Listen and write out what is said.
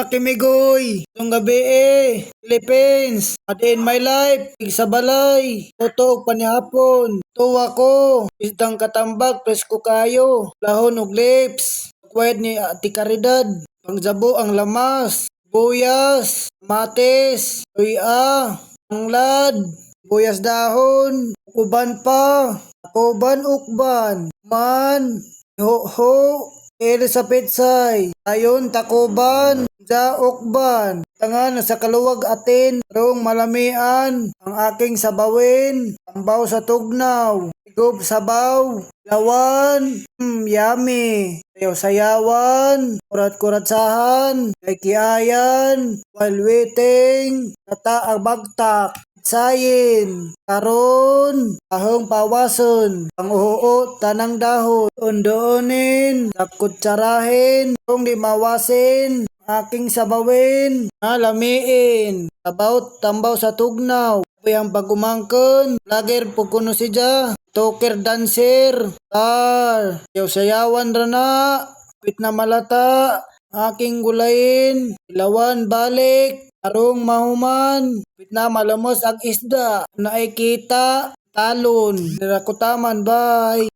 Kimigoy, itong gabi Philippines, a day in my life, sa balay, totoo panihapon, tuwa ko, isdang katambag, presko kayo, lahon og lips, kwed ni Ati Caridad, pangjabo ang lamas, buyas, mates, tuya, anglad, buyas dahon, ukuban pa, akuban ukban, man, ho, Elizabeth say, ayon takuban, jaokban, tangan sa kaluwag atin, rong malamian, ang aking sabawin, tambaw sa tugnaw, igup sabaw, lawan, yummy, sayaw-sayawan, kurat-kuratsahan, kay kiayan, while waiting, ang bagtak, sayin, karon, ahong pawason, panguhuot, tanang dahon, undoonin, kutsarahin, kung di mawasin, aking sabawin, nalamiin, about tambaw sa tugnaw, ang pagumangkon, lager po kuno siya, toker dancer, sayaw-sayawan rana, pit na malata, aking gulayin, ilawan balik, arong mahuman, pit na malamos ang isda, naikita, talon, nirakutaman, bye.